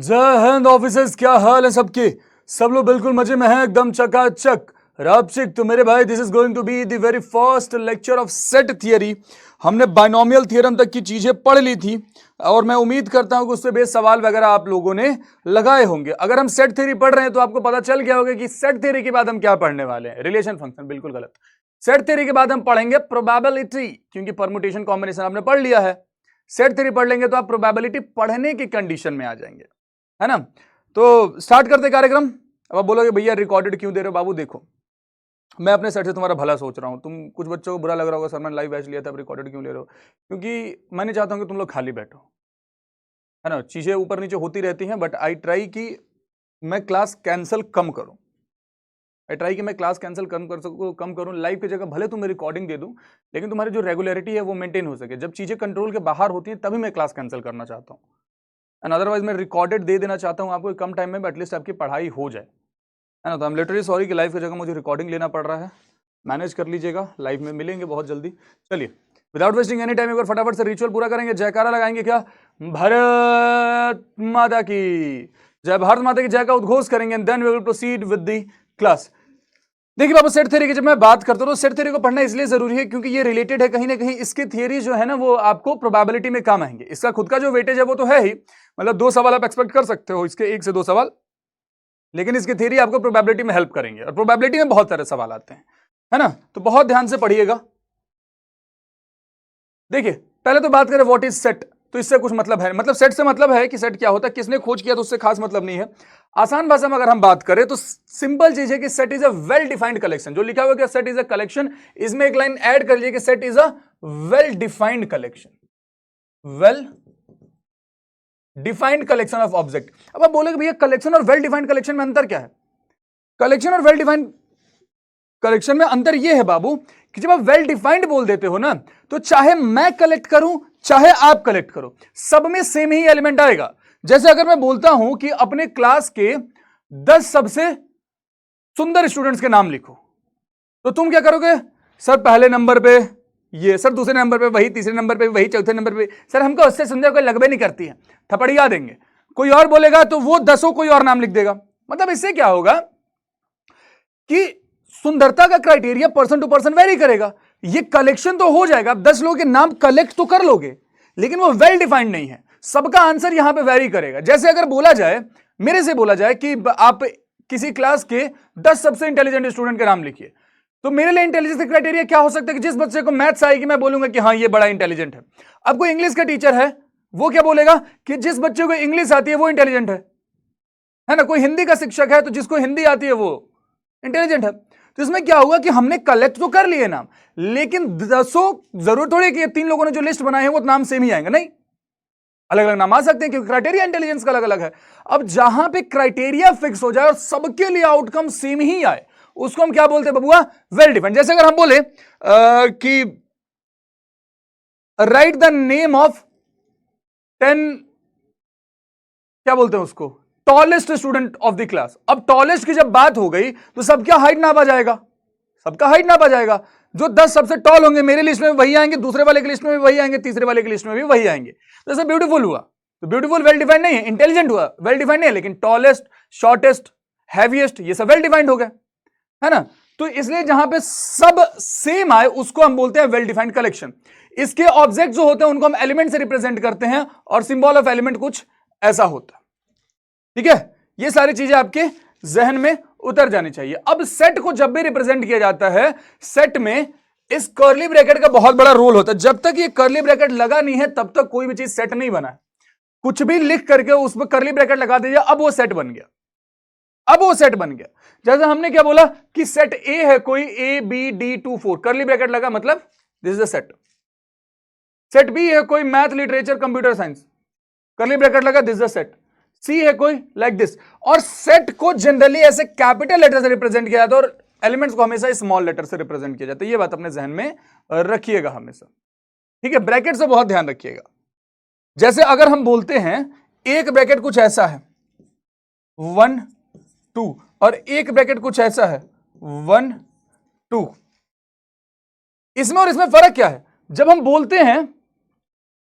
जय हिंद ऑफिसर्स, क्या हाल है सबके। सब लोग बिल्कुल मजे में हैं, एकदम चकाचक रापचिक। तो मेरे भाई, this is going to be the very first lecture of set theory. हमने बाइनोमियल थ्योरम तक की चीजें पढ़ ली थी और मैं उम्मीद करता हूं कि उससे बेस सवाल वगैरह आप लोगों ने लगाए होंगे। अगर हम सेट थ्योरी पढ़ रहे हैं तो आपको पता चल गया होगा कि सेट थ्योरी के बाद हम क्या पढ़ने वाले हैं। रिलेशन फंक्शन बिल्कुल गलत। सेट थ्योरी के बाद हम पढ़ेंगे प्रोबेबिलिटी, क्योंकि परमुटेशन कॉम्बिनेशन आपने पढ़ लिया है। सेट थ्योरी पढ़ लेंगे तो आप प्रोबेबिलिटी पढ़ने की कंडीशन में आ जाएंगे, है ना। तो स्टार्ट करते कार्यक्रम। अब आप बोलोगे भैया रिकॉर्डेड क्यों दे रहे हो। बाबू देखो, मैं अपने सेट से तुम्हारा भला सोच रहा हूं। तुम कुछ बच्चों को बुरा लग रहा होगा, सर मैंने लाइव बैच लिया था, अब रिकॉर्डेड क्यों ले रहे हो। क्योंकि मैं नहीं चाहता हूं कि तुम लोग खाली बैठो, है ना। चीजें ऊपर नीचे होती रहती हैं, बट आई ट्राई कि मैं क्लास कैंसिल कम करूं। मैं क्लास कैंसिल कम कर सकूं, कम करूं। लाइव की जगह भले तुम्हें रिकॉर्डिंग दे दूं, लेकिन तुम्हारी जो रेगुलरिटी है वो मेंटेन हो सके। जब चीजें कंट्रोल के बाहर होती हैं तभी मैं क्लास कैंसिल करना चाहता हूं। एंड अदरवाइज मैं रिकॉर्डेड दे देना चाहता हूं आपको कम टाइम में, एटलीस्ट आपकी पढ़ाई हो जाए, है ना। तो आई एम लिटरली सॉरी कि लाइव की जगह मुझे रिकॉर्डिंग लेना पड़ रहा है। मैनेज कर लीजिएगा, लाइव में मिलेंगे बहुत जल्दी। चलिए विदाउट वेस्टिंग एनी टाइम एक बार फटाफट से रिचुअल पूरा करेंगे। जयकारा लगाएंगे क्या, भारत माता की जय। भारत माता की जय का उद्घोष करेंगे and then we will proceed with the class. देखिए बाबू, सेट थ्योरी की जब मैं बात करता हूं तो सेट थ्योरी को पढ़ना इसलिए जरूरी है क्योंकि ये रिलेटेड है कहीं ना कहीं। इसकी थ्योरी जो है ना वो आपको प्रोबेबिलिटी में काम आएंगे। इसका खुद का जो वेटेज है वो तो है ही, मतलब 2 सवाल आप एक्सपेक्ट कर सकते हो इसके, 1 से 2 सवाल, लेकिन इसकी थ्योरी आपको प्रोबेबिलिटी में हेल्प करेंगे। और प्रोबेबिलिटी में बहुत सारे सवाल आते हैं, है ना। तो बहुत ध्यान से पढ़िएगा। देखिए पहले तो बात करें व्हाट इज सेट। तो इससे कुछ मतलब है, मतलब सेट से मतलब है कि सेट क्या होता है, किसने खोज किया, तो उससे खास मतलब नहीं है। आसान भाषा में अगर हम बात करें तो सिंपल चीज है कि set is a well defined collection. जो लिखा हुआ है सेट इज अ कलेक्शन, इसमें एक लाइन ऐड कर लीजिए कि set is a well defined collection, well defined collection of object. अब आप बोलोगे भैया कलेक्शन और वेल डिफाइंड कलेक्शन में अंतर क्या है। कलेक्शन और वेल डिफाइंड कलेक्शन में अंतर यह है बाबू कि जब आप वेल डिफाइंड बोल देते हो ना, तो चाहे मैं कलेक्ट करूं चाहे आप कलेक्ट करो, सब में सेम ही एलिमेंट आएगा। जैसे अगर मैं बोलता हूं कि अपने क्लास के 10 सबसे सुंदर स्टूडेंट्स के नाम लिखो, तो तुम क्या करोगे, सर पहले नंबर पे ये, सर दूसरे नंबर पे वही, तीसरे नंबर पे वही, चौथे नंबर पे सर हमको उससे सुंदर कोई लगभग नहीं करती है, थपड़िया देंगे। कोई और बोलेगा तो वो 10 कोई और नाम लिख देगा। मतलब इससे क्या होगा कि सुंदरता का criteria person to person vary करेगा। ये कलेक्शन तो हो जाएगा, आप 10 लोगों के नाम कलेक्ट तो कर लोगे, लेकिन वो वेल डिफाइंड नहीं है। सबका आंसर यहां पे वेरी करेगा। जैसे अगर बोला जाए, मेरे से बोला जाए कि आप किसी क्लास के 10 सबसे इंटेलिजेंट स्टूडेंट के नाम लिखिए, तो मेरे लिए इंटेलिजेंस का क्राइटेरिया क्या हो सकता है कि जिस बच्चे को मैथ्स आएगी मैं बोलूंगा कि हाँ ये बड़ा इंटेलिजेंट है। अब कोई इंग्लिश का टीचर है, वो क्या बोलेगा कि जिस बच्चे को इंग्लिश आती है वो इंटेलिजेंट है ना। कोई हिंदी का शिक्षक है तो जिसको हिंदी आती है वो इंटेलिजेंट है। तो इसमें क्या हुआ कि हमने कलेक्ट तो कर लिए नाम, लेकिन 10 जरूर थोड़ी कि 3 लोगों ने जो लिस्ट बनाए हैं वो नाम सेम ही आएंगे, नहीं, अलग अलग नाम आ सकते हैं क्योंकि क्राइटेरिया इंटेलिजेंस का अलग अलग है। अब जहां पे क्राइटेरिया फिक्स हो जाए और सबके लिए आउटकम सेम ही आए, उसको हम क्या बोलते हैं बबुआ, वेल डिफाइंड। जैसे अगर हम बोले कि राइट द नेम ऑफ 10, क्या बोलते हैं उसको, tallest student of the class. अब टॉलेस्ट की जब बात हो गई तो सबका हाइट नापा जाएगा, सबका हाइट नापा जाएगा। जो 10 सबसे टॉल होंगे मेरी लिस्ट में वही आएंगे, दूसरे वाले की लिस्ट में भी वही आएंगे, तीसरे वाले की लिस्ट में भी वही आएंगे। तो ऐसा ब्यूटीफुल हुआ। तो ब्यूटीफुल वेल डिफाइंड नहीं है, इंटेलिजेंट हुआ, वेल डिफाइंड नहीं है, लेकिन टॉलेस्ट, शॉर्टेस्ट, हैवीएस्ट ये सब वेल डिफाइंड हो गए, है ना। तो इसलिए जहां पे सब सेम आए उसको हम बोलते हैं वेल डिफाइंड कलेक्शन। इसके ऑब्जेक्ट जो होते हैं उनको हम एलिमेंट से रिप्रेजेंट करते हैं और सिंबल ऑफ एलिमेंट कुछ ऐसा होता है, ठीक है। ये सारी चीजें आपके जहन में उतर जानी चाहिए। अब सेट को जब भी रिप्रेजेंट किया जाता है, सेट में इस कर्ली ब्रैकेट का बहुत बड़ा रोल होता है। जब तक ये कर्ली ब्रैकेट लगा नहीं है तब तक कोई भी चीज सेट नहीं बना है। कुछ भी लिख करके उसमें कर्ली ब्रैकेट लगा दीजिए, अब वो सेट बन गया, अब वो सेट बन गया। जैसे हमने क्या बोला कि सेट ए है कोई, ABD24, कर्ली ब्रैकेट लगा मतलब this is a set. Set B है कोई, math, literature, computer science, curly bracket लगा, this is a set. C है कोई लाइक दिस। और सेट को जनरली ऐसे कैपिटल लेटर से रिप्रेजेंट किया जाता है और एलिमेंट्स को हमेशा स्मॉल लेटर से रिप्रेजेंट किया जाता है। ये बात अपने जहन में रखिएगा हमेशा, ठीक है। ब्रैकेट से बहुत ध्यान रखिएगा। जैसे अगर हम बोलते हैं एक ब्रैकेट कुछ ऐसा है 1 2 और एक ब्रैकेट कुछ ऐसा है 1 2, इसमें और इसमें फर्क क्या है। जब हम बोलते हैं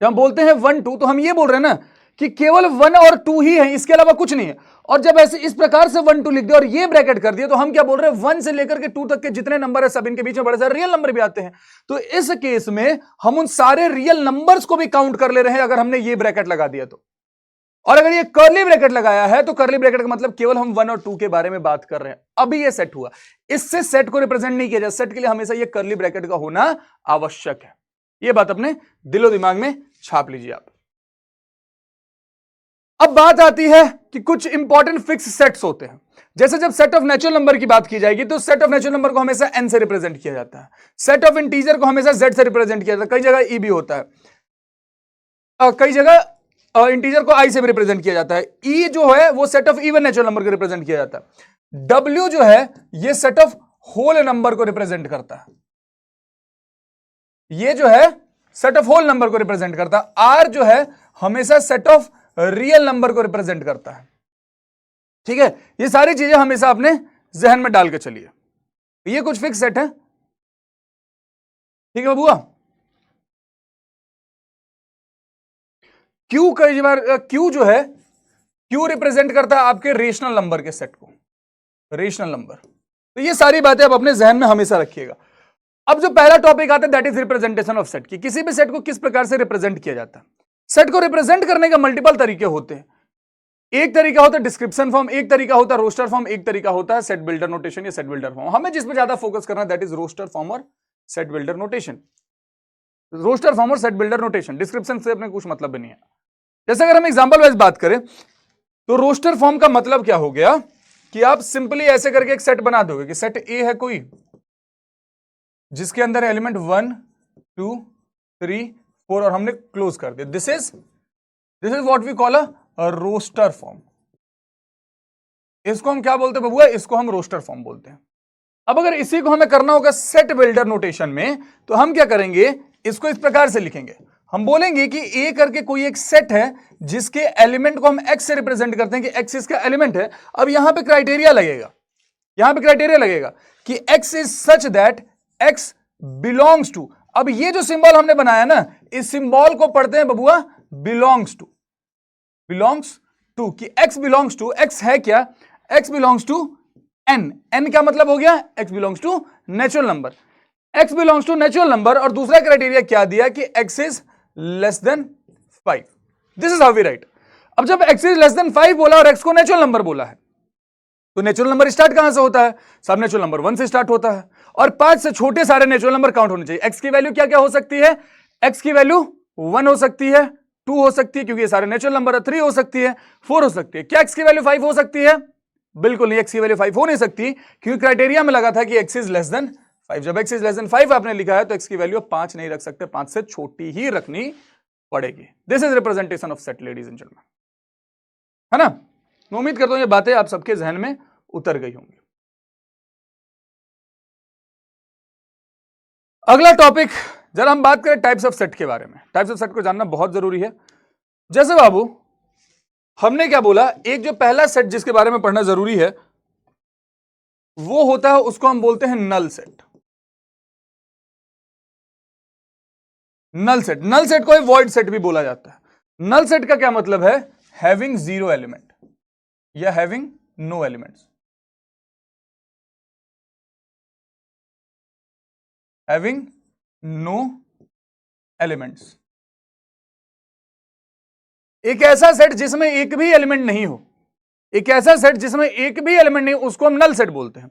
1 2 तो हम ये बोल रहे हैं ना कि केवल 1 और 2 ही है, इसके अलावा कुछ नहीं है। और जब ऐसे इस प्रकार से 1 2 लिख दिया और ये ब्रैकेट कर दिया, तो हम क्या बोल रहे हैं, 1 से लेकर के 2 तक के जितने नंबर है सब इनके बीच में बड़े सारे रियल नंबर भी आते हैं। तो इस केस में हम उन सारे रियल नंबर्स को भी काउंट कर ले रहे हैं अगर हमने ये ब्रैकेट लगा दिया तो। और अगर ये कर्ली ब्रैकेट लगाया है तो कर्ली ब्रैकेट का मतलब केवल हम 1 और 2 के बारे में बात कर रहे हैं। अभी ये सेट हुआ, इससे सेट को रिप्रेजेंट नहीं किया जाए, सेट के लिए हमेशा ये कर्ली ब्रैकेट का होना आवश्यक है। ये बात अपने दिलो दिमाग में छाप लीजिए आप। अब बात आती है कि कुछ इंपॉर्टेंट फिक्स सेट्स होते हैं। जैसे जब सेट ऑफ नेचुरल नंबर की बात की जाएगी तो सेट ऑफ नेचुरल नंबर को हमेशा n से रिप्रेजेंट किया जाता है, सेट ऑफ इंटीजर को हमेशा z से रिप्रेजेंट किया जाता है, कई जगह e भी होता है, कई जगह इंटीजर को i से भी रिप्रेजेंट किया जाता है। e जो है वो set of even natural number को रिप्रेजेंट किया जाता है। w जो है ये सेट ऑफ होल नंबर को रिप्रेजेंट करता है, ये जो है सेट ऑफ होल नंबर को रिप्रेजेंट करता है। r जो है हमेशा सेट ऑफ रियल नंबर को रिप्रेजेंट करता है। ठीक है, ये सारी चीजें हमेशा अपने जहन में डाल के चलिए, ये कुछ फिक्स सेट है। ठीक है बबुआ। क्यू कई बार क्यू जो है, क्यू रिप्रेजेंट करता है आपके रेशनल नंबर के सेट को, रेशनल नंबर। तो ये सारी बातें आप अपने जहन में हमेशा रखिएगा। अब जो पहला टॉपिक आता है that is representation of set की, किसी भी सेट को किस प्रकार से रिप्रेजेंट किया जाता है। सेट को रिप्रेजेंट करने के मल्टीपल तरीके होते हैं। एक तरीका होता है डिस्क्रिप्शन फॉर्म, एक तरीका होता है रोस्टर फॉर्म, एक तरीका होता है सेट बिल्डर नोटेशन या सेट बिल्डर फॉर्म। हमें जिस पे ज्यादा फोकस करना है दैट इज रोस्टर फॉर्म और set builder notation. Roster form और सेट बिल्डर नोटेशन, डिस्क्रिप्शन से अपने कुछ मतलब भी नहीं है। जैसे अगर हम एग्जांपल वाइज बात करें तो रोस्टर फॉर्म का मतलब क्या हो गया कि आप सिंपली ऐसे करके एक सेट बना दोगे कि सेट ए है कोई जिसके अंदर एलिमेंट 1 2 3 4 और हमने क्लोज कर दिया। This is what we call a roster form. इसको हम क्या बोलते हैं बबुआ, इसको हम रोस्टर फॉर्म बोलते हैं। अब अगर इसी को हमें करना होगा सेट बिल्डर नोटेशन में तो हम क्या करेंगे, इसको इस प्रकार से लिखेंगे। हम बोलेंगे कि ए करके कोई एक सेट है जिसके एलिमेंट को हम एक्स से रिप्रेजेंट करते हैं कि एक्स इसका एलिमेंट है। अब यहां पे क्राइटेरिया लगेगा, यहां पे क्राइटेरिया लगेगा कि X is such that x belongs to. अब ये जो सिंबल हमने बनाया ना, इस सिंबल को पढ़ते हैं बबुआ बिलोंग्स टू। बिलोंग्स टू कि एक्स बिलोंग्स टू, एक्स है क्या, X belongs to N. N क्या मतलब हो गया, X belongs to natural number, X belongs to natural number. और दूसरा क्राइटेरिया क्या दिया कि X is less than 5। This is how we write. अब जब एक्स इज लेस देन 5 बोला और एक्स को नेचुरल नंबर बोला है तो नेचुरल नंबर स्टार्ट कहां से होता है, सब नेचुरल नंबर 1 से स्टार्ट होता है और 5 से छोटे सारे नेचुरल नंबर काउंट होने चाहिए। एक्स की वैल्यू क्या क्या हो सकती है, एक्स की वैल्यू 1 हो सकती है, 2 हो सकती है क्योंकि ये सारे नेचुरल नंबर है, 3 हो सकती है, 4 हो सकती है। क्या एक्स की वैल्यू 5 हो सकती है, बिल्कुल नहीं, एक्स की वैल्यू 5 हो नहीं सकती क्योंकि क्राइटेरिया में लगा था कि एक्स इज लेस देन 5। जब एक्स इज लेस देन 5 आपने लिखा है तो एक्स की वैल्यू 5 नहीं रख सकते, 5 से छोटी ही रखनी पड़ेगी। This is representation of set ladies and gentleman, है ना। मैं उम्मीद करता हूं ये बातें आप सबके जहन में उतर गई होंगी। अगला टॉपिक, जरा हम बात करें टाइप्स ऑफ सेट के बारे में। टाइप्स ऑफ सेट को जानना बहुत जरूरी है। जैसे बाबू हमने क्या बोला, एक जो पहला सेट जिसके बारे में पढ़ना जरूरी है वो होता है, उसको हम बोलते हैं null set. Null set, null set को वॉइड सेट भी बोला जाता है। नल सेट का क्या मतलब है, हैविंग 0 एलिमेंट या having no elements, having no elements. एक ऐसा सेट जिसमें एक भी एलिमेंट नहीं हो, एक ऐसा सेट जिसमें एक भी एलिमेंट नहीं, उसको हम नल सेट बोलते हैं।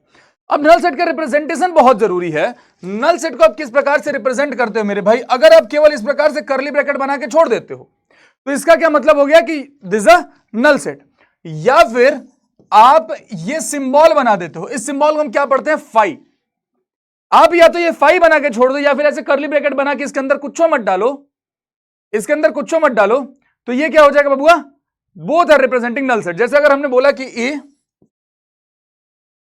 अब नल सेट का रिप्रेजेंटेशन बहुत जरूरी है। नल सेट को आप किस प्रकार से रिप्रेजेंट करते हो मेरे भाई, अगर आप केवल इस प्रकार से कर्ली ब्रैकेट बना के छोड़ देते हो तो इसका क्या मतलब हो गया कि दिस अ नल सेट। या फिर आप ये सिंबल बना देते हो, इस सिंबल को हम क्या पढ़ते हैं, फाई। आप या तो ये फाई बना के छोड़ दो या फिर ऐसे कर्ली ब्रैकेट बना के इसके अंदर कुछ मत डालो, इसके अंदर कुछ मत डालो, तो ये क्या हो जाएगा बबुआ, both are representing null set. जैसे अगर हमने बोला कि ए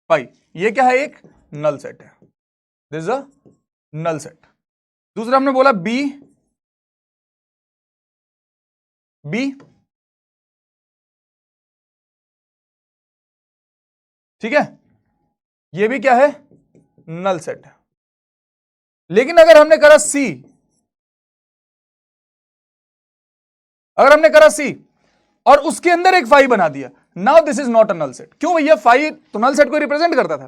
फाई, ये क्या है, एक नल सेट है, this is a null set. दूसरा हमने बोला बी बी, ठीक है, ये भी क्या है, नल सेट है। लेकिन अगर हमने करा सी, अगर हमने करा सी और उसके अंदर एक फाई बना दिया, now this is not a null set. क्यों भैया? फाई तो नल सेट को रिप्रेजेंट करता था।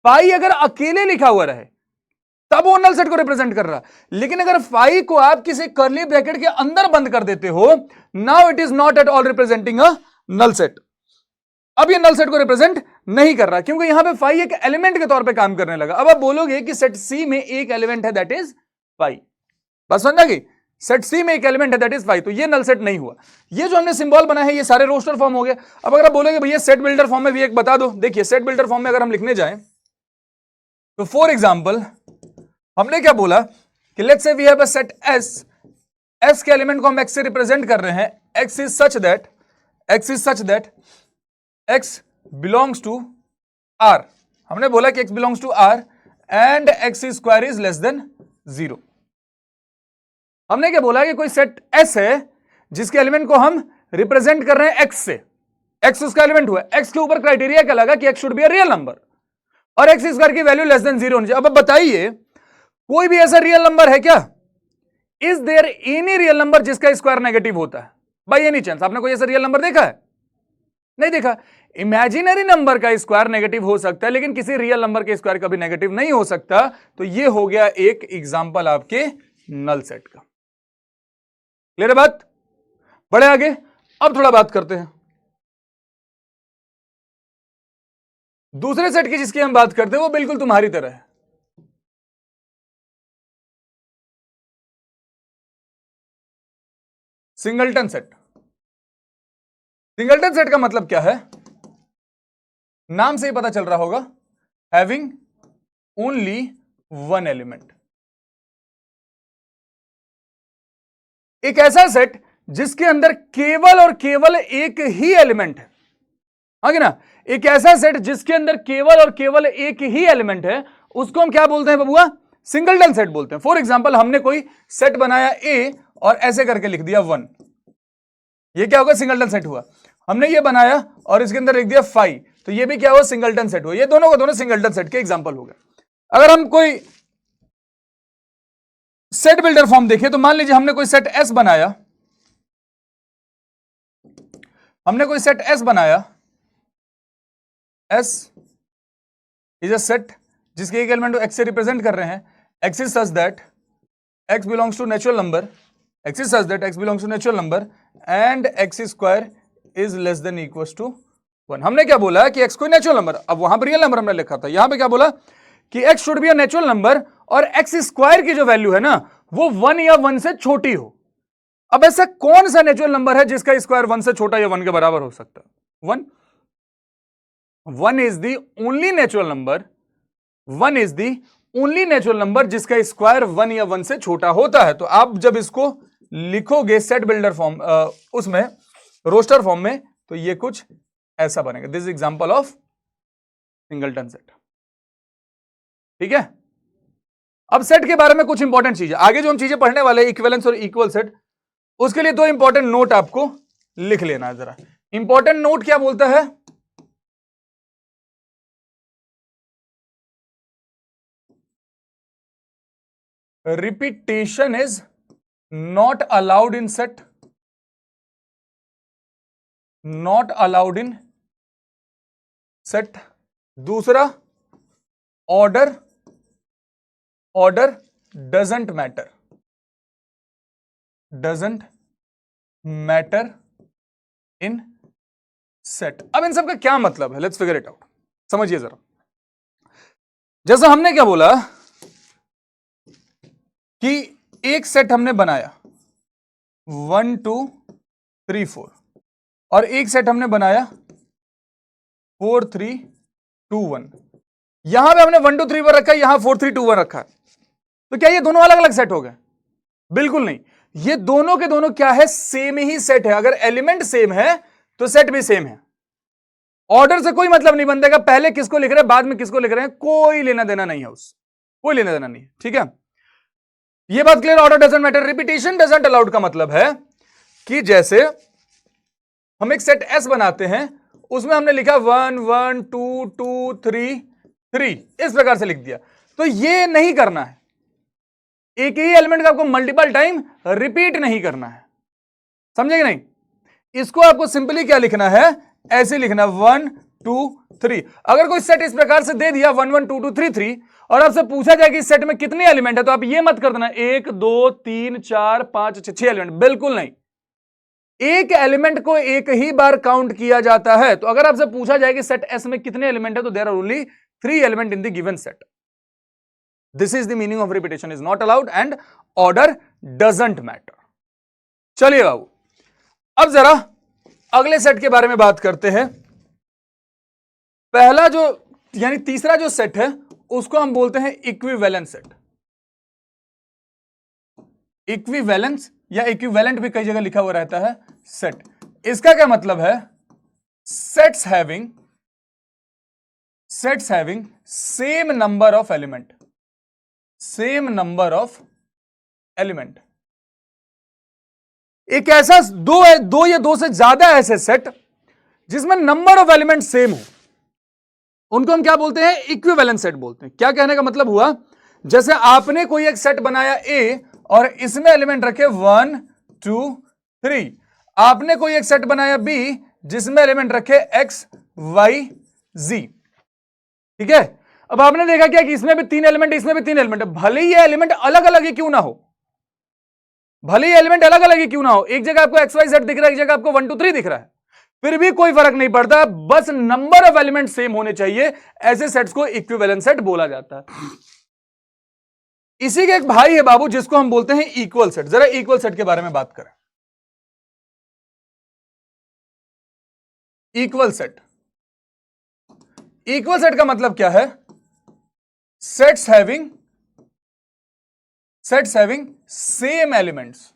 फाई अगर अकेले लिखा हुआ रहे तब वो नल सेट को रिप्रेजेंट कर रहा, लेकिन अगर फाई को आप किसी कर्ली ब्रैकेट के अंदर बंद कर देते हो, now it is not at all representing a null set. अब ये नल सेट को रिप्रेजेंट नहीं कर रहा, क्योंकि यहां पे फाई एक एलिमेंट के तौर पे काम करने लगा। अब आप बोलोगे कि सेट सी में एक एलिमेंट है दैट इज फाई, बस समझना कि सेट सी में एक एलिमेंट है दैट इज फाई, तो ये नल सेट नहीं हुआ। ये जो हमने सिंबल बना है ये सारे रोस्टर फॉर्म हो गए। अब अगर आप बोलोगे भैया सेट बिल्डर फॉर्म में भी एक बता दो, देखिए सेट बिल्डर फॉर्म में अगर हम लिखने जाएं तो फॉर एग्जांपल हमने क्या बोला कि let's say we have a set S, S के एलिमेंट को हम एक्स से रिप्रेजेंट कर रहे हैं, x is such that x belongs to R. हमने बोला कि X belongs to R and x square is less than 0। हमने क्या बोला कि कोई सेट एस है जिसके एलिमेंट को हम रिप्रेजेंट कर रहे हैं एक्स से, एक्स उसका एलिमेंट हुआ, एक्स के ऊपर क्राइटेरिया क्या लगा कि x should be a real number और एक्स स्क्वायर की वैल्यू लेस देन 0 होनी चाहिए। अब बताइए कोई भी ऐसा रियल नंबर है क्या? Is there any real number जिसका स्क्वायर नेगेटिव होता है? बाय एनी चांस आपने कोई ऐसा रियल नंबर देखा है? नहीं देखा। इमेजिनरी नंबर का स्क्वायर नेगेटिव हो सकता है, लेकिन किसी रियल नंबर के स्क्वायर कभी नेगेटिव नहीं हो सकता। तो ये हो गया एक एग्जांपल आपके नल सेट का। क्लियर है बात? बढ़े आगे, अब थोड़ा बात करते हैं दूसरे सेट की जिसकी हम बात करते हैं, वो बिल्कुल तुम्हारी तरह है। Singleton set. सिंगलटन सेट का मतलब क्या है? नाम से ही पता चल रहा होगा, हैविंग ओनली वन एलिमेंट। एक ऐसा सेट जिसके अंदर केवल और केवल एक ही एलिमेंट है, आगे ना, एक ऐसा सेट जिसके अंदर केवल और केवल एक ही एलिमेंट है, उसको हम क्या बोलते हैं बबुआ? सिंगलटन सेट बोलते हैं। फॉर एग्जांपल हमने कोई सेट बनाया ए और ऐसे करके लिख दिया 1, ये क्या होगा? सिंगलटन सेट हुआ। हमने ये बनाया और इसके अंदर लिख दिया 5, तो ये भी क्या हुआ? सिंगलटन सेट हुआ। ये दोनों को दोनों सिंगलटन सेट के एग्जांपल हो गए। अगर हम कोई सेट बिल्डर फॉर्म देखें तो मान लीजिए हमने कोई सेट एस बनाया, एस इज अ सेट जिसके एक एलिमेंट को एक्स से रिप्रेजेंट कर रहे हैं, x is such that x belongs to natural number, and x square is less than equals to 1। हमने क्या बोला कि एक्स कोई नेचुरल नंबर, अब वहां पर रियल नंबर हमने लिखा था, यहां पे क्या बोला कि x should be a natural number और एक्स स्क्वायर की जो वैल्यू है ना वो 1 या 1 से छोटी हो। अब ऐसा कौन सा नेचुरल नंबर है जिसका स्क्वायर 1 से छोटा या 1 के बराबर हो सकता है? 1 is the only natural number जिसका स्क्वायर 1 या 1 से छोटा होता है। तो आप जब इसको लिखोगे सेट बिल्डर फॉर्म, उसमें रोस्टर फॉर्म में, तो ये कुछ ऐसा बनेगा। This example of singleton set. ठीक है, अब सेट के बारे में कुछ इंपॉर्टेंट चीजें, आगे जो हम चीजें पढ़ने वाले इक्विवेलेंस और इक्वल सेट, उसके लिए दो इंपॉर्टेंट नोट आपको लिख लेना है। जरा इंपॉर्टेंट नोट क्या बोलता है? Repetition is not allowed in set, दूसरा order doesn't matter in set. अब इन सब का क्या मतलब है? Let's figure it out. समझिए जरा, जैसा हमने क्या बोला कि एक सेट हमने बनाया 1 2 3 4 और एक सेट हमने बनाया 4 3 2 1। यहां पे हमने 1 2 3 1 रखा है, यहां 4 3 2 1 रखा है, तो क्या ये दोनों अलग अलग सेट हो गए? बिल्कुल नहीं, ये दोनों के दोनों क्या है? सेम ही सेट है। अगर एलिमेंट सेम है तो सेट भी सेम है। ऑर्डर से कोई मतलब नहीं बनता, पहले किसको लिख रहे हैं बाद में किसको लिख रहे हैं, कोई लेना देना नहीं है उससे, कोई लेना देना नहीं है। ठीक है, ये बात clear? Order doesn't matter, repetition doesn't allowed का मतलब है कि जैसे हम एक सेट एस बनाते हैं, उसमें हमने लिखा 1 1 2 2 3 3, इस प्रकार से लिख दिया, तो ये नहीं करना है। एक ही एलिमेंट का आपको मल्टीपल टाइम रिपीट नहीं करना है, समझे कि नहीं? इसको आपको सिंपली क्या लिखना है, ऐसे लिखना 1 2 3। अगर कोई सेट इस प्रकार से दे दिया 1 1 2 2 3 3 और आपसे पूछा जाए कि इस सेट में कितने एलिमेंट है, तो आप ये मत कर देना 1 2 3 4 5 6 एलिमेंट, बिल्कुल नहीं। एक एलिमेंट को एक ही बार काउंट किया जाता है। तो अगर आपसे पूछा जाए कि सेट एस में कितने एलिमेंट है, तो there are only 3 element in the given set. This is the meaning of repetition is not allowed and order doesn't matter. चलिए बाबू, अब जरा अगले सेट के बारे में बात करते हैं। पहला जो यानी तीसरा जो सेट है उसको हम बोलते हैं इक्विवेलेंट सेट। इक्विवेलेंस या इक्विवेलेंट भी कई जगह लिखा हुआ रहता है सेट। इसका क्या मतलब है, sets having same number of element, same number of element. एक ऐसा दो या दो से ज्यादा ऐसे सेट जिसमें नंबर ऑफ एलिमेंट सेम हो, उनको हम क्या बोलते हैं, इक्विवेलेंट सेट बोलते हैं। क्या कहने का मतलब हुआ, जैसे आपने कोई एक सेट बनाया ए और इसमें एलिमेंट रखे 1 2 3, आपने कोई एक सेट बनाया बी जिसमें एलिमेंट रखे x y z, ठीक है। अब आपने देखा क्या कि इसमें भी 3 एलिमेंट, इसमें भी 3 एलिमेंट है, भले ही ये एलिमेंट अलग अलग ही क्यों ना हो, भले ही एलिमेंट अलग अलग ही क्यों ना हो, एक जगह आपको एक्स वाई जेड दिख रहा है, एक जगह आपको 1 2 3 दिख रहा है, फिर भी कोई फर्क नहीं पड़ता, बस नंबर ऑफ एलिमेंट सेम होने चाहिए। ऐसे सेट्स को इक्विवेलेंट सेट बोला जाता है। इसी के एक भाई है बाबू जिसको हम बोलते हैं इक्वल सेट। जरा इक्वल सेट के बारे में बात करें। इक्वल सेट, इक्वल सेट का मतलब क्या है, sets having same elements.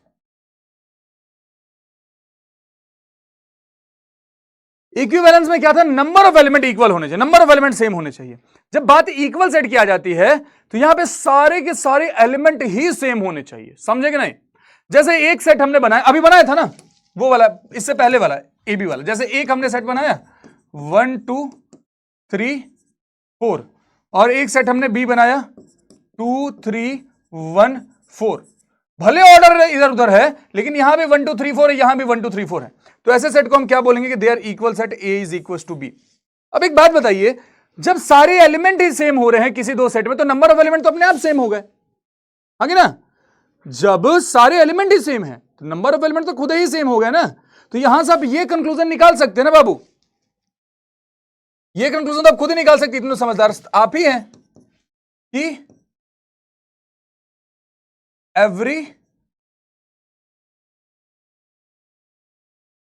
Equivalence में क्या था, नंबर ऑफ एलिमेंट इक्वल होने चाहिए, नंबर ऑफ एलिमेंट सेम होने चाहिए। जब बात इक्वल सेट की आ जाती है तो यहां पे सारे के सारे एलिमेंट ही सेम होने चाहिए, समझे कि नहीं। जैसे एक सेट हमने बनाया, अभी बनाया था ना वो वाला, इससे पहले वाला ए बी वाला, जैसे एक हमने सेट बनाया 1 2 3 4 और एक सेट हमने बी बनाया 2 3 1 4। भले ऑर्डर इधर उधर है लेकिन यहां भी 1 2 3 4 है, यहां भी 1 2 3 4 है, तो ऐसे सेट को हम क्या बोलेंगे कि they are equal set, A is equal to B. अब एक बात बताइए, जब सारे एलिमेंट ही सेम हो रहे हैं किसी दो सेट में, तो नंबर ऑफ एलिमेंट तो अपने आप सेम हो गए, हाँ कि ना। जब सारे एलिमेंट ही सेम है तो नंबर ऑफ एलिमेंट तो खुद ही सेम हो गए ना। तो यहां से आप ये कंक्लूजन निकाल सकते हैं ना बाबू, ये कंक्लूजन तो आप खुद ही निकाल सकते, इतने समझदार आप ही हैं कि every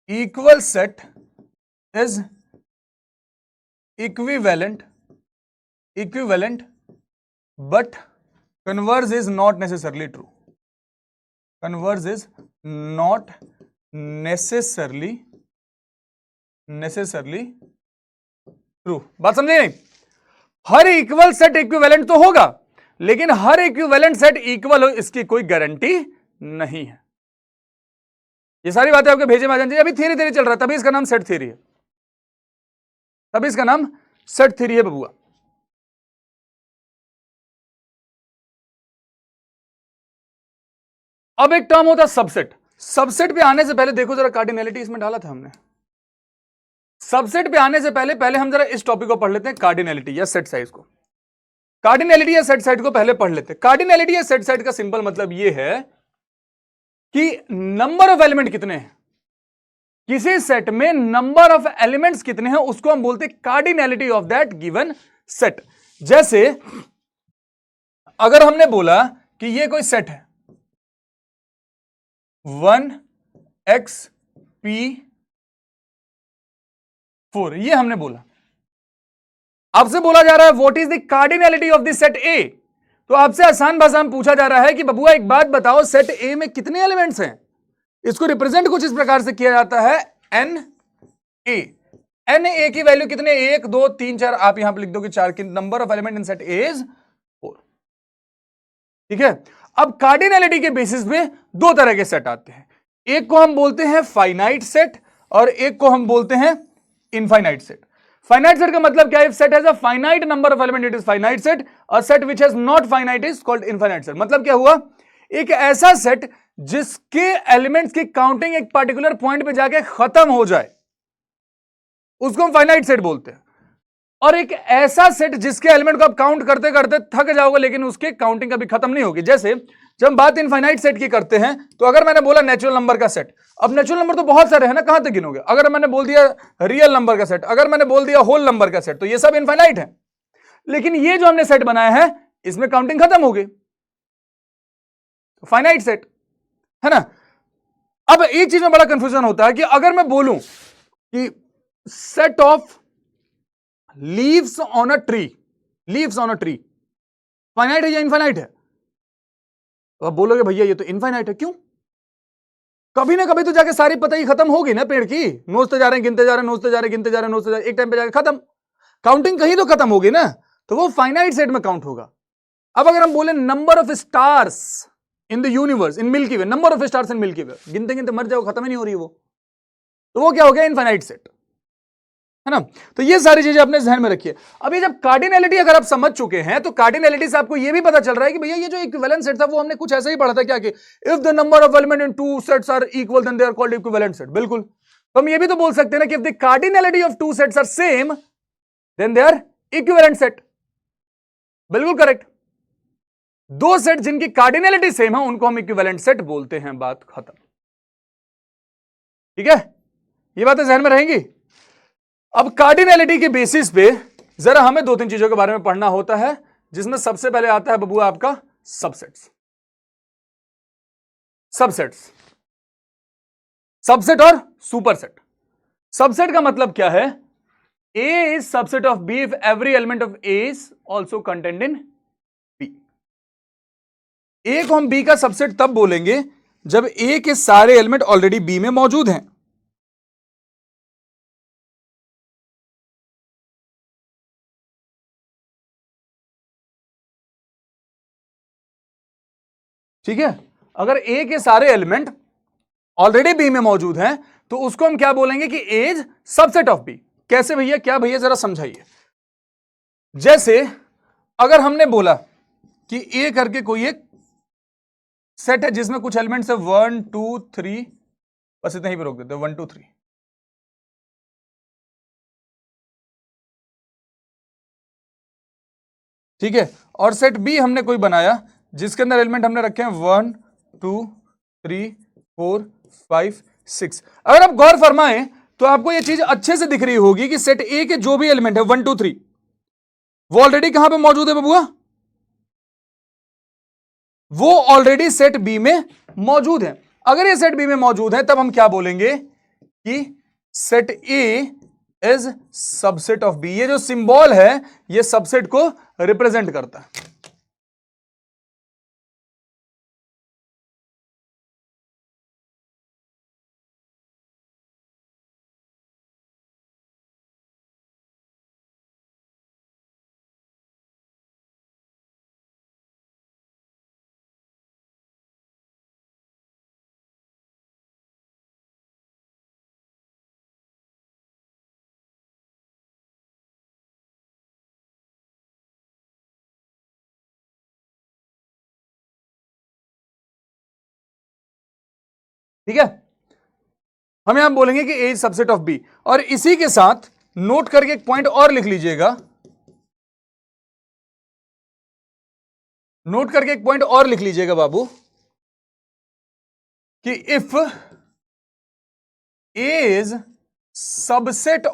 equal set is equivalent but converse is not necessarily true, converse is not necessarily true। बात समझे नहीं, हर इक्वल सेट इक्विवेलेंट तो होगा लेकिन हर इक्विवेलेंट सेट इक्वल हो इसकी कोई गारंटी नहीं है। ये सारी बातें आपके भेजे में आ जानी चाहिए। अभी थियरी थियरी चल रहा है, तभी इसका नाम सेट थियरी है, तभी इसका नाम सेट थियरी है बबुआ। अब एक टर्म होता है सबसेट। सबसेट पे आने से पहले देखो जरा, कार्डिनैलिटी इसमें डाला था हमने। सबसेट पे आने से पहले हम जरा इस टॉपिक को पढ़ लेते हैं, कार्डिनैलिटी या सेट साइज को। कार्डिनैलिटी या सेट साइज को पहले पढ़ लेते हैं। कार्डिनैलिटी या सेट साइज का सिंपल मतलब यह है कि नंबर ऑफ एलिमेंट कितने हैं, किसी सेट में नंबर ऑफ एलिमेंट्स कितने हैं, उसको हम बोलते हैं cardinality of that given set. जैसे अगर हमने बोला कि ये कोई सेट है 1xp4, ये हमने बोला, आपसे बोला जा रहा है what is the cardinality of the set ए। तो आपसे आसान भाषा में पूछा जा रहा है कि बबुआ एक बात बताओ, सेट ए में कितने एलिमेंट्स हैं। इसको रिप्रेजेंट कुछ इस प्रकार से किया जाता है एन ए की वैल्यू कितने, 1 2 3 4, आप यहां पर लिख दोगे 4 की number of element in set A is 4, ठीक है। अब कार्डिनैलिटी के बेसिस पे दो तरह के सेट आते हैं, एक को हम बोलते हैं फाइनाइट सेट और एक को हम बोलते हैं इनफाइनाइट सेट। फाइनाइट सेट का मतलब क्या है, if set has a finite number of element it is finite set, और set which has not finite is called infinite set. मतलब क्या हुआ, एक ऐसा सेट जिसके एलिमेंट्स की काउंटिंग एक पर्टिकुलर पॉइंट पे जाके खत्म हो जाए उसको हम फाइनाइट सेट बोलते हैं। और एक ऐसा सेट जिसके एलिमेंट को आप काउंट करते करते थक जाओगे लेकिन उसके काउंटिंग कभी खत्म नहीं होगी। जैसे जब हम बात इनफाइनाइट सेट की करते हैं तो अगर मैंने बोला नेचुरल नंबर का सेट, अब नेचुरल नंबर तो बहुत सारे हैं ना, कहां तक गिनोगे। अगर मैंने बोल दिया रियल नंबर का सेट, अगर मैंने बोल दिया होल नंबर का सेट, तो ये सब इनफाइनाइट है। लेकिन ये जो हमने सेट बनाया है इसमें काउंटिंग खत्म हो गई, फाइनाइट सेट है ना। अब एक चीज में बड़ा कंफ्यूजन होता है कि अगर मैं बोलूं कि set of leaves on a tree, leaves on a tree finite है या इनफाइनाइट है, तो आप बोलोगे भैया ये तो इनफाइनाइट है। क्यों? कभी ना कभी तो जाके सारी पतई खत्म होगी ना पेड़ की, नोचते जा रहे हैं गिनते जा रहे हैं, नोचते जा रहे हैं गिनते जा रहे हैं, नोचते जा रहे हैं, एक टाइम पे जाके खत्म, काउंटिंग कहीं तो खत्म होगी ना, तो वो फाइनाइट सेट में काउंट होगा। अब अगर हम बोले number of stars in the universe in Milky Way, number of stars in Milky Way, गिनते गिनते मर जाओ, खत्म ही नहीं हो रही वो, तो वो क्या हो गया? इनफाइनाइट सेट, है ना। तो ये सारी चीजें अपने ध्यान में रखिए। अभी जब कार्डिनैलिटी अगर आप समझ चुके हैं तो कार्डिनैलिटी से आपको ये भी पता चल रहा है कि भैया ये जो इक्विवेलेंट सेट था वो हमने कुछ ऐसा ही पढ़ा था क्या, कि if the number of element in two sets are equal then they are called equivalent set. बिल्कुल, तो हम ये भी तो बोल सकते हैं ना कि if the cardinality of two sets are same then they are equivalent set. बिल्कुल करेक्ट, दो सेट जिनकी कार्डिनैलिटी सेम है उनको हम इक्विवेलेंट सेट बोलते हैं, बात खत्म। ठीक है, ये बातें ध्यान में रहेंगी। अब कार्डिनैलिटी के बेसिस पे जरा हमें दो तीन चीजों के बारे में पढ़ना होता है, जिसमें सबसे पहले आता है बबुआ आपका सबसेट्स। सबसेट्स, सबसेट और सुपरसेट। सबसेट का मतलब क्या है? A is subset of B if every element of A is also content in B. A को हम बी का सबसेट तब बोलेंगे जब ए के सारे एलिमेंट ऑलरेडी बी में मौजूद हैं। ठीक है, अगर ए के सारे एलिमेंट ऑलरेडी बी में मौजूद हैं तो उसको हम क्या बोलेंगे कि ए इज सबसेट ऑफ बी। कैसे भैया? क्या भैया, जरा समझाइए। जैसे अगर हमने बोला कि ए करके कोई एक सेट है जिसमें कुछ एलिमेंट्स है 1 2 3, बस इतना ही पे रोक देते हैं 1 2 3। ठीक है, और सेट बी हमने कोई बनाया जिसके अंदर एलिमेंट हमने रखे हैं 1 2 3 4 5 6। अगर आप गौर फरमाएं तो आपको यह चीज अच्छे से दिख रही होगी कि सेट ए के जो भी एलिमेंट है 1 2 3 वो ऑलरेडी कहां पे मौजूद है बबुआ? वो ऑलरेडी सेट बी में मौजूद है। अगर ये सेट बी में मौजूद है तब हम क्या बोलेंगे कि set A is subset of B. ये जो सिंबल है ये सबसेट को रिप्रेजेंट करता है। ठीक है, हम यहां बोलेंगे कि ए इज सबसेट ऑफ बी। और इसी के साथ नोट करके एक पॉइंट और लिख लीजिएगा, नोट करके एक पॉइंट और लिख लीजिएगा बाबू, कि if A is subset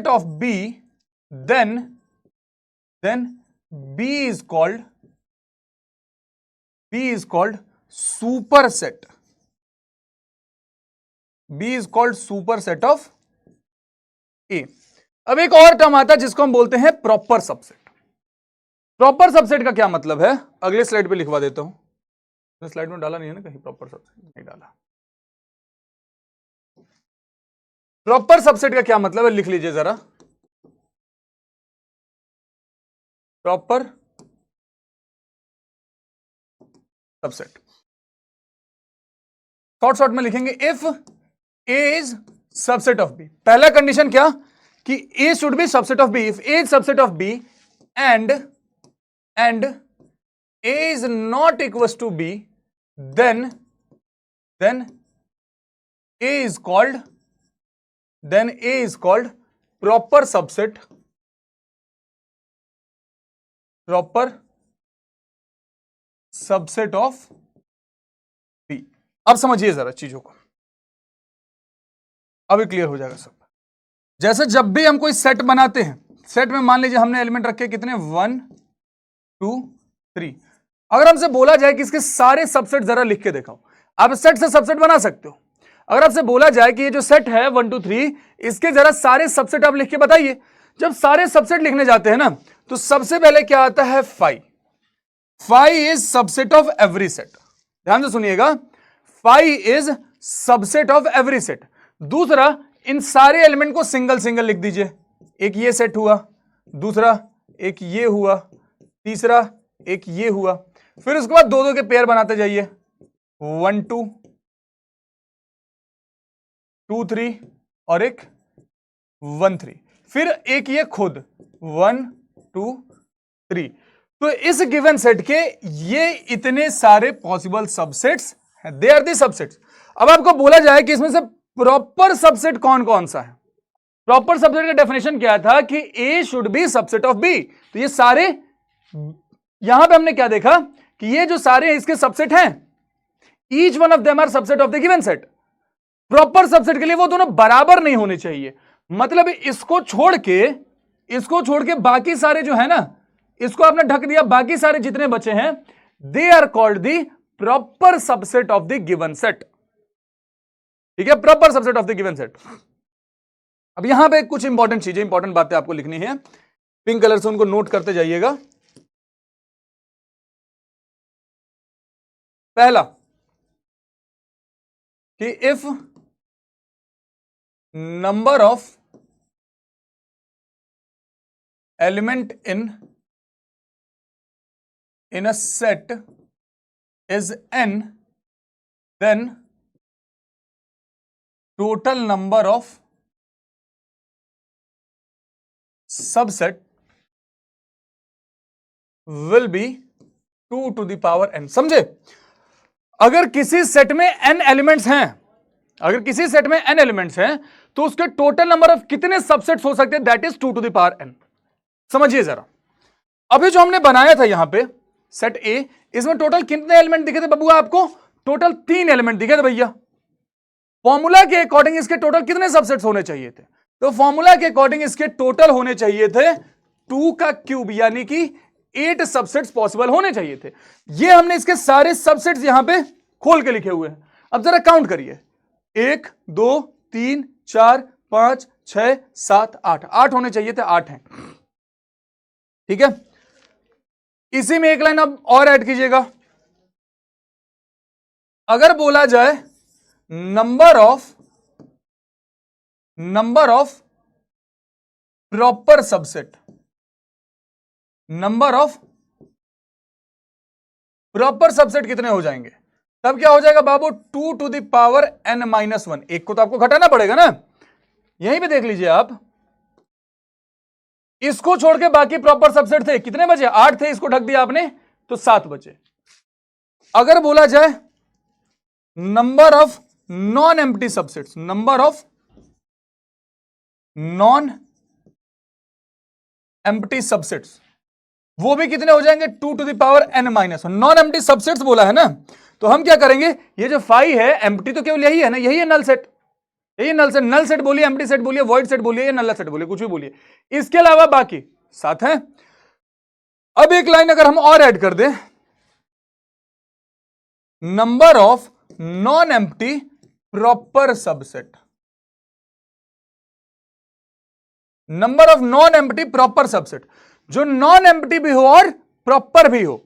of B then B is called superset. B is called superset of A. अब एक और टर्म आता है जिसको हम बोलते हैं प्रॉपर सबसेट। प्रॉपर सबसेट का क्या मतलब है अगले स्लाइड पे लिखवा देता हूं। स्लाइड में डाला नहीं है ना कहीं, प्रॉपर सबसेट नहीं डाला। प्रॉपर सबसेट का क्या मतलब है लिख लीजिए जरा। प्रॉपर सबसेट शॉर्ट में लिखेंगे if A is subset of B. पहला कंडीशन क्या कि A should be subset of B. If A is subset of B and A is not equals to B, then A is called proper subset of B. अब समझिए जरा चीजों को, अभी clear हो जाएगा सब। जैसे जब भी हम कोई सेट बनाते हैं, सेट में मान लीजिए हमने एलिमेंट रखे कितने, 1 2 3। अगर हमसे बोला जाए कि इसके सारे सबसेट जरा लिख के दिखाओ, आप सेट से सबसेट बना सकते हो। अगर आपसे बोला जाए कि ये जो सेट है 1 2 3, इसके जरा सारे सबसेट आप लिख के बताइए। जब सारे सबसेट लिखने जाते हैं ना, तो सबसे पहले क्या आता है, 5। 5 is subset of every set. ध्यान से सुनिएगा, 5 is subset of every set. दूसरा, इन सारे एलिमेंट को सिंगल सिंगल लिख दीजिए। एक ये सेट हुआ, दूसरा एक ये हुआ, तीसरा एक ये हुआ। फिर उसके बाद दो दो के पेयर बनाते जाइए, 1 2 2 3 और एक 1 3। फिर एक ये खुद 1 2 3। तो इस गिवन सेट के ये इतने सारे पॉसिबल सबसेट्स हैं, दे आर दी सबसेट्स। अब आपको बोला जाए कि इसमें से प्रॉपर सबसेट कौन कौन सा है। प्रॉपर सबसेट का डेफिनेशन क्या था कि A should be subset of B। तो ये सारे, यहां पे हमने क्या देखा कि ये जो सारे इसके सबसेट हैं, each one of them are subset of the given set. Proper subset के लिए वो दोनों बराबर नहीं होने चाहिए। मतलब इसको छोड़ के बाकी सारे जो है ना, इसको आपने ढक दिया, बाकी सारे जितने बचे हैं, they are called the proper subset of the given set. ठीक है, proper subset of the given set. अब यहां पे कुछ इंपॉर्टेंट चीजें, इंपॉर्टेंट बातें आपको लिखनी है, पिंक कलर से उनको नोट करते जाइएगा। पहला कि if number of element in a set is n, then total number of subset will be 2 to the power n। समझे? अगर किसी सेट में n एलिमेंट्स हैं, तो उसके टोटल नंबर ऑफ कितने सबसेट्स हो सकते हैं, that is 2 to the power n। समझिए जरा, अभी जो हमने बनाया था यहां पे सेट ए, इसमें टोटल कितने एलिमेंट दिखे थे बबुआ आपको, टोटल 3 एलिमेंट दिखे थे भैया। फॉर्मूला के अकॉर्डिंग इसके टोटल कितने सबसेट्स होने चाहिए थे, तो फॉर्मूला के अकॉर्डिंग इसके टोटल होने चाहिए थे 2 का क्यूब, यानी कि 8 सबसेट्स पॉसिबल होने चाहिए थे। ये हमने इसके सारे सबसेट्स यहां पे खोल के लिखे हुए हैं। अब जरा काउंट करिए, 1 2 3 4 5 6 7 8, 8 होने चाहिए थे, 8 हैं। ठीक है, इसी में एक लाइन अब और ऐड कीजिएगा। अगर बोला जाए number of proper subset, number of proper subset कितने हो जाएंगे, तब क्या हो जाएगा बाबू, 2 to the power n-1। एक को तो आपको घटाना पड़ेगा ना, यहीं पे देख लीजिए आप, इसको छोड़ के बाकी प्रॉपर सबसेट थे, कितने बचे, 8 थे, इसको ढक दिया आपने तो 7 बचे। अगर बोला जाए number of non empty subsets, number of non empty subsets, वो भी कितने हो जाएंगे, 2 to the power n-1। Non empty subsets बोला है ना, तो हम क्या करेंगे, ये जो 5 है, एम्प्टी तो केवल यही है ना, यही है नल सेट, यही नल सेट। नल सेट बोलिए, एम्प्टी सेट बोलिए, वॉइड सेट बोलिए, या नल सेट बोलिए, कुछ भी बोलिए, इसके अलावा बाकी 7 हैं। अब एक लाइन अगर हम और ऐड कर दें, number of non empty proper subset, number of non empty proper subset, जो नॉन एम्प्टी भी हो और प्रॉपर भी हो।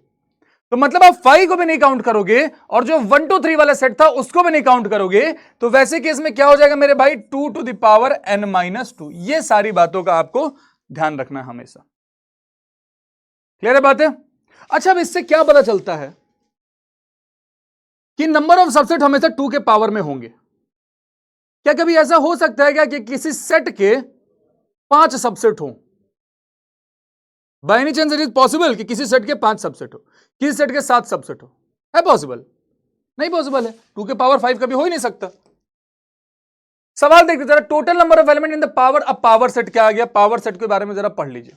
तो मतलब आप 5 को भी नहीं काउंट करोगे और जो 1 2 3 वाला सेट था उसको भी नहीं काउंट करोगे, तो वैसे केस में क्या हो जाएगा मेरे भाई, 2 to the power n-2। ये सारी बातों का आपको ध्यान रखना है हमेशा। क्लियर है बातें? अच्छा, अब इससे क्या पता चलता है कि नंबर ऑफ सबसेट हमेशा 2 के पावर में होंगे। क्या कभी ऐसा हो सकता है क्या कि किसी सेट के 5 सबसेट हो? By any chance it is possible कि किसी सेट के 5 सबसेट हो, किसी सेट के 7 सबसेट हो? है पॉसिबल? नहीं पॉसिबल है। 2 के पावर 5 कभी हो ही नहीं सकता। सवाल देखते जरा, total number of element in the power. अब पावर सेट क्या आ गया, पावर सेट के बारे में जरा पढ़ लीजिए।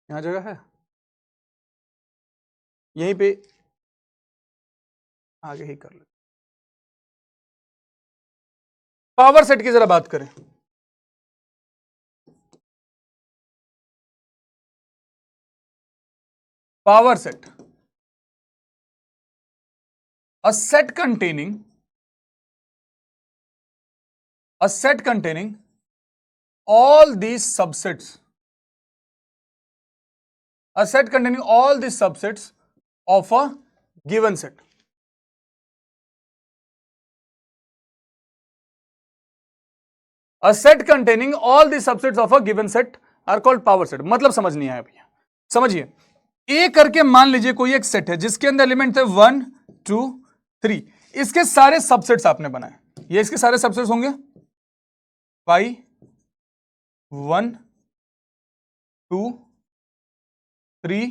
यहां जगह है, यहीं पे आगे ही कर ले। पावर सेट की जरा बात करें। Power set, a set containing all these subsets, a set containing all these subsets of a given set. A set containing all the subsets of a given set are called power set. मतलब समझ नहीं आया भैया, समझिए। ए करके मान लीजिए कोई एक सेट है जिसके अंदर एलिमेंट थे 1 2 3, इसके सारे सबसेट्स आपने बनाए, ये इसके सारे सबसेट्स होंगे 5 1 2 3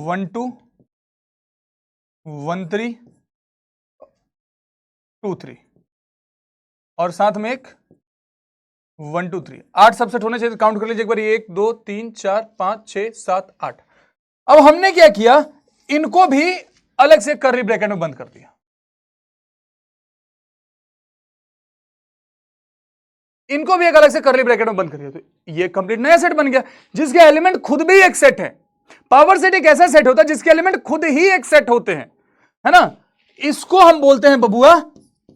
1 2 1 3 2 3 और साथ में एक 1 2 3, 8 सबसेट होने चाहिए। काउंट कर लीजिए एक बार, 1 2 3 4 5 6 7 8। अब हमने क्या किया, इनको भी अलग से कर्ली ब्रैकेट में बंद कर दिया। इनको भी एक अलग से कर्ली ब्रैकेट में बंद कर दिया, तो ये कंप्लीट नया सेट बन गया जिसके एलिमेंट खुद भी एक सेट है। पावर सेट एक ऐसा सेट होता है जिसके एलिमेंट खुद ही एक सेट होते हैं, है ना। इसको हम बोलते हैं बबुआ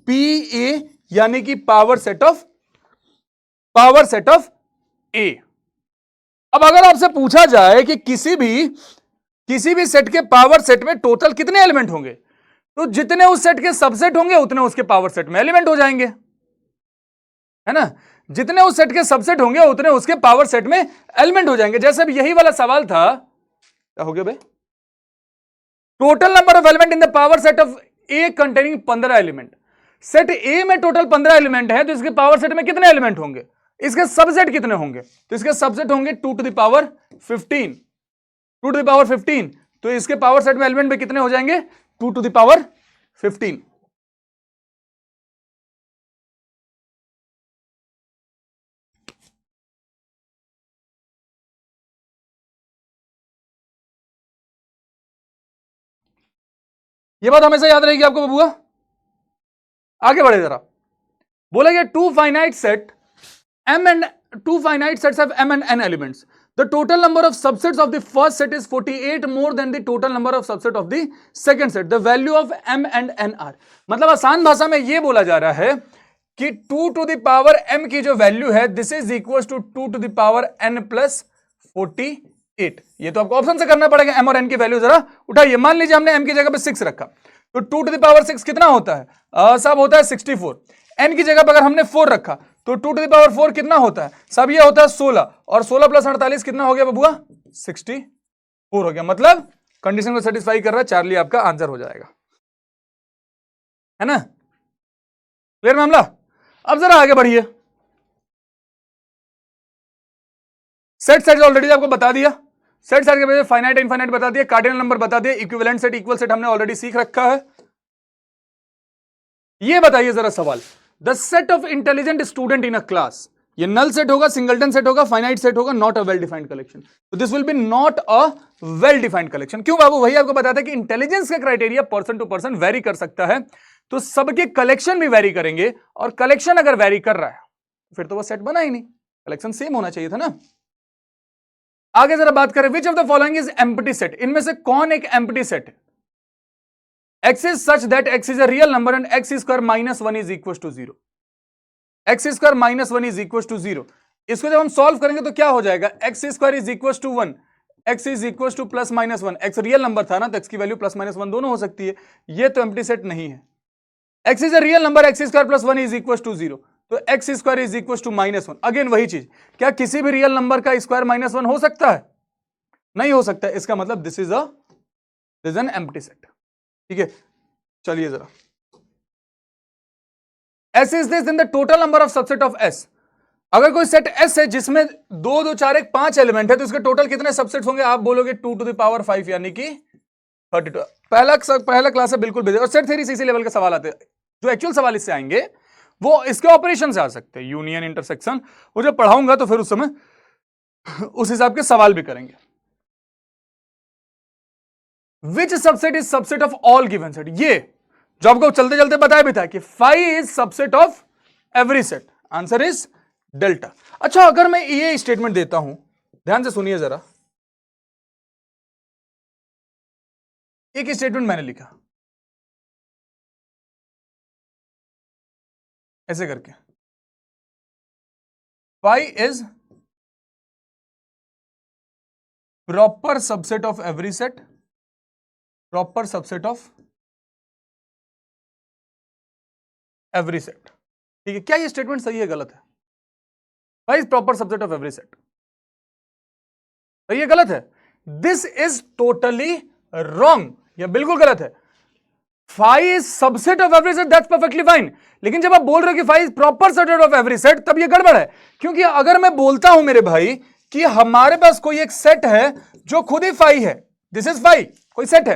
पी ए, यानी कि पावर सेट ऑफ ए। अब अगर आपसे पूछा जाए कि किसी भी सेट के पावर सेट में टोटल कितने एलिमेंट होंगे, तो जितने उस सेट के सबसेट होंगे उतने उसके पावर सेट में एलिमेंट हो जाएंगे, है ना। जितने उस सेट के सबसेट होंगे उतने उसके पावर सेट में एलिमेंट हो जाएंगे। जैसे भी यही वाला सवाल था, क्या हो गया भाई, total number of element in the power set of A containing 15 element. Set ए में टोटल 15 एलिमेंट है, तो इसके पावर सेट में कितने एलिमेंट होंगे, इसके सबसेट कितने होंगे, तो इसके सबसेट होंगे 2 to the power 15, 2 to the power 15। तो इसके पावर सेट में एलिमेंट में कितने हो जाएंगे, 2 टू द पावर 15। ये बात हमेशा याद रहेगी आपको बबुआ। आगे बढ़े जरा, बोलेंगे two finite set m and two finite sets have m and n elements. The total number of subsets of the first set is 48 more than the total number of subset of the second set. The value of m and n are, मतलब आसान भाषा में ये बोला जा रहा है कि 2 to the power m की जो वैल्यू है, this is equal to 2 to the power n plus 48। ये तो आपको ऑप्शन से करना पड़ेगा। m और n की वैल्यू जरा उठाइए। मान लीजिए हमने m की जगह पे 6 रखा, तो 2 to the power 6 कितना होता है, सब होता है 64। n की जगह पर अगर हमने 4 रखा तो 2 टू द पावर 4 कितना होता है, सब ये होता है 16, और 16 प्लस 48 कितना हो गया बबुआ, 64 हो गया। मतलब कंडीशन को सेटिस्फाई कर रहा है, चार्ली आपका आंसर हो जाएगा, है ना। क्लियर मामला। अब जरा आगे बढ़िए। सेट ऑलरेडी आपको बता दिया, सेट के वजह फाइनाइट इनफाइनाइट बता दिया, कार्डिनल नंबर बता दिया, इक्विवेलेंट सेट इक्वल सेट हमने ऑलरेडी सीख रखा है। ये बताइए जरा सवाल, the set of intelligent student in a class, ये नल सेट होगा, सिंगलटन सेट होगा, फाइनाइट सेट होगा, not a well defined collection. तो this will be not a well defined collection. क्यों बाबू, वही आपको बताया था कि इंटेलिजेंस का criteria person to person vary कर सकता है, तो सबके कलेक्शन भी वेरी करेंगे, और कलेक्शन अगर वेरी कर रहा है फिर तो वो सेट बना ही नहीं, कलेक्शन सेम होना चाहिए था ना। आगे जरा बात करें, which of the following is empty set, इनमें से कौन एक एम्प्टी सेट है। x is such that x is a real number and x square minus 1 is equals to 0, x square minus 1 is equals to 0। इसको जब हम solve करेंगे तो क्या हो जाएगा, x square is equals to 1, x is equals to plus minus 1। x real number था ना, तो x की वैल्यू प्लस माइनस 1 दोनों हो सकती है, ये तो एम्प्टी सेट नहीं है। x is a real number, x square plus 1 is equals to 0, तो x square is equals to minus 1। Again वही चीज, क्या किसी भी रियल नंबर का स्क्वायर माइनस 1 हो सकता है, नहीं हो सकता है। इसका मतलब this is an empty set. ठीक है, चलिए जरा S is this, then the total number of subset of S. अगर कोई सेट S है जिसमें 2 2 4 1 5 एलिमेंट है तो इसके टोटल कितने सबसेट्स होंगे? आप बोलोगे 2 to the power 5 यानी कि 32। पहला क्लास है, बिल्कुल बेसिक। और सेट थ्योरी इसी लेवल के सवाल आते हैं। जो एक्चुअल सवाल इससे आएंगे वो इसके ऑपरेशन से आ सकते हैं, यूनियन, इंटरसेक्शन। वो जब पढ़ाऊंगा तो फिर उस समय उस हिसाब के सवाल भी करेंगे। Which subset is subset of all given set? ये जो आपको चलते चलते बताया भी था कि five is subset of every set. Answer is delta. अच्छा, अगर मैं ये स्टेटमेंट देता हूं, ध्यान से सुनिए जरा। एक स्टेटमेंट मैंने लिखा ऐसे करके, five is proper subset of every set, proper subset of every set. ठीक है, क्या ये स्टेटमेंट सही है गलत है? Five is proper subset of every set, सही है गलत है? दिस इज टोटली रॉन्ग, या बिल्कुल गलत है। Five is subset of every set, that's perfectly fine. लेकिन जब आप बोल रहे हो कि five is proper subset of every set, तब ये गड़बड़ है। क्योंकि अगर मैं बोलता हूं मेरे भाई कि हमारे पास कोई एक सेट है जो खुद ही फाइव है, दिस इज फाइव, कोई सेट है।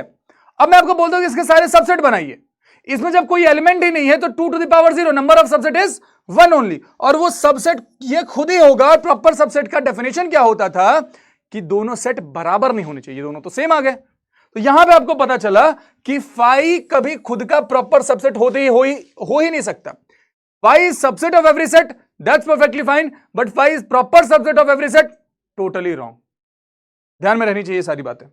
अब मैं आपको बोलता हूं कि इसके सारे सबसेट बनाइए, इसमें जब कोई एलिमेंट ही नहीं है तो 2 to the power 0, number of subset is 1 only, और वो सबसेट ये खुद ही होगा। प्रॉपर सबसेट का डेफिनेशन क्या होता था कि दोनों सेट बराबर नहीं होने चाहिए, दोनों तो सेम आ गए। तो यहां पे आपको पता चला कि फाइव कभी खुद का प्रॉपर सबसेट हो ही नहीं सकता। Five is subset of every set, that's perfectly fine, but five is proper subset of every set, totally wrong. ध्यान में रहनी चाहिए सारी बातें।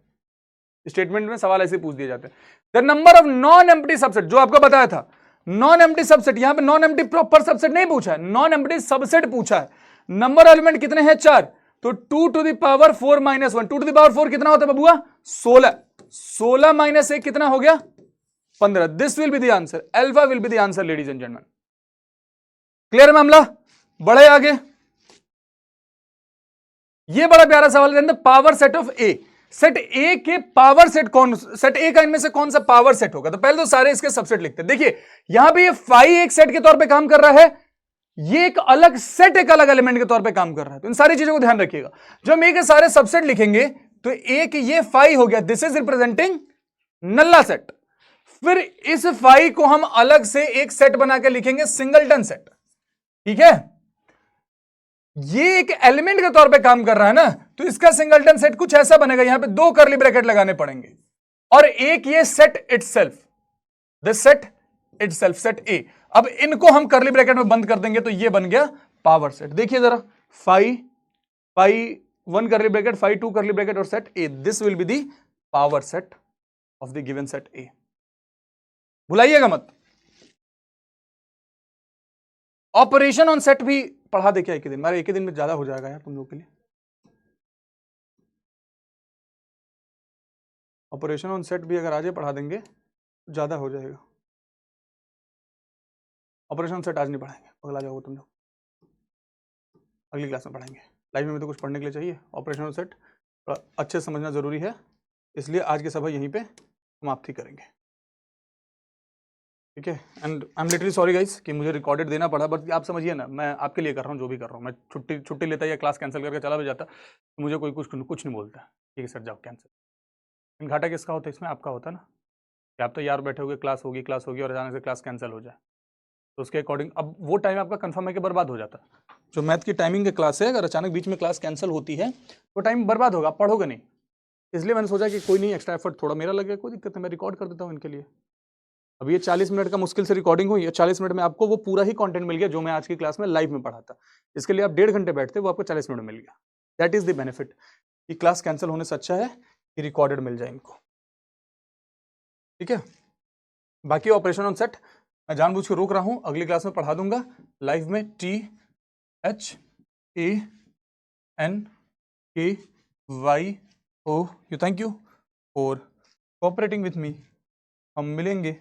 स्टेटमेंट में सवाल ऐसे पूछ दिए जाते हैं। The number of non empty subset, जो आपको बताया था नॉन एम्प्टी सबसेट, यहां पे नॉन एम्प्टी प्रॉपर सबसेट नहीं पूछा है, नॉन एम्प्टी सबसेट पूछा है। नंबर एलिमेंट कितने हैं? 4, तो 2 to the power 4 minus 1, 2 to the power 4 कितना होता है बबुआ? 16, 16 माइनस 1 कितना हो गया? 15। This will be the answer, alpha will be the answer ladies and gentleman. Clear मामला? बढ़े आगे। ये बड़ा प्यारा सवाल है, power set of A. Set ए के पावर सेट कौन, सेट ए का इनमें से कौन सा पावर सेट होगा? तो पहले तो सारे इसके सबसेट लिखते हैं। देखिए यहां पे ये फाइव एक सेट के तौर पे काम कर रहा है, ये एक अलग सेट एक अलग एलिमेंट के तौर पे काम कर रहा है। तो इन सारी चीजों को ध्यान रखिएगा। जब हम ए के सारे सबसेट लिखेंगे तो एक ये फाइव हो गया, this is representing Nalla set. फिर इस फाइव को हम अलग से एक सेट बना के लिखेंगे, सिंगलटन सेट। ठीक है, ये एक एलिमेंट के तौर पे काम कर रहा है ना, तो इसका सिंगलटन सेट कुछ ऐसा बनेगा, यहां पे 2 कर्ली ब्रैकेट लगाने पड़ेंगे, और एक ये set itself, this set itself, set ए। अब इनको हम कर्ली ब्रैकेट में बंद कर देंगे तो ये बन गया पावर सेट। देखिए जरा, 5 1 कर्ली ब्रैकेट, 5 2 कर्ली ब्रैकेट और set A, this will be the power set of the given set A. भुलाइएगा मत। ऑपरेशन ऑन सेट भी पढ़ा दे क्या एक ही दिन? मेरा एक ही दिन में ज्यादा हो जाएगा यार तुम लोग के लिए। ऑपरेशन ऑन सेट भी अगर आज पढ़ा देंगे तो ज्यादा हो जाएगा। ऑपरेशन ऑन सेट आज नहीं पढ़ाएंगे, अगला जाओगे तुम लोग, अगली क्लास में पढ़ाएंगे। लाइफ में तो कुछ पढ़ने के लिए चाहिए। ऑपरेशन ऑन सेट अच्छे से समझना जरूरी है, इसलिए आज की सभा यहीं पे समाप्ति करेंगे। ठीक है, and I am literally sorry guys कि मुझे रिकॉर्डेड देना पड़ा, बट आप समझिए ना, मैं आपके लिए कर रहा हूँ जो भी कर रहा हूँ। मैं छुट्टी लेता या क्लास कैंसिल करके चला भी जाता तो मुझे कोई कुछ नहीं बोलता। ठीक है सर, जाओ कैंसिल। घाटा किसका होता है इसमें? आपका होता है ना, कि आप तो यार बैठे हुए क्लास होगी और अचानक से क्लास कैंसिल हो जाए, तो उसके अकॉर्डिंग अब वो टाइम आपका कंफर्म है कि बर्बाद हो जाता है। जो मैथ की टाइमिंग की क्लास है, अगर अचानक बीच में क्लास कैंसिल होती है तो टाइम बर्बाद होगा, आप पढ़ोगे नहीं। इसलिए मैंने सोचा कि कोई नहीं, एक्स्ट्रा एफर्ट थोड़ा मेरा लगेगा, कोई दिक्कत नहीं, मैं रिकॉर्ड कर देता हूँ इनके लिए। अब ये 40 मिनट का मुश्किल से रिकॉर्डिंग हुई है, 40 मिनट में आपको वो पूरा ही कंटेंट मिल गया जो मैं आज की क्लास में लाइव में पढ़ा था। इसके लिए आप 1.5 घंटे बैठते, वो आपको 40 मिनट में मिल गया। दैट इज द बेनिफिट, कि क्लास कैंसिल होने से अच्छा है कि रिकॉर्डेड मिल जाए इनको। ठीक है, बाकी ऑपरेशन ऑन सेट मैं जानबूझ के रोक रहा हूं, अगली क्लास में पढ़ा दूंगा लाइव में। THANKYO, you thank you for cooperating with me. हम मिलेंगे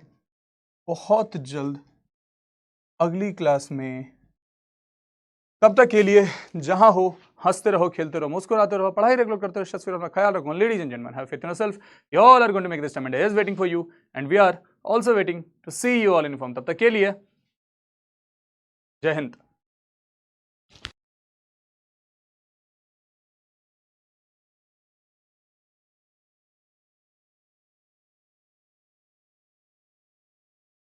बहुत जल्द अगली क्लास में। तब तक के लिए जहां हो, हंसते रहो, खेलते रहो, मुस्कुराते रहो, पढ़ाई रेगुलर करते रहो, फिर अपना ख्याल रखो। Ladies and gentleman, have faith in yourself, you all are going to make this time and is waiting for you, and we are also waiting to see you all in form. तब तक के लिए जय हिंद।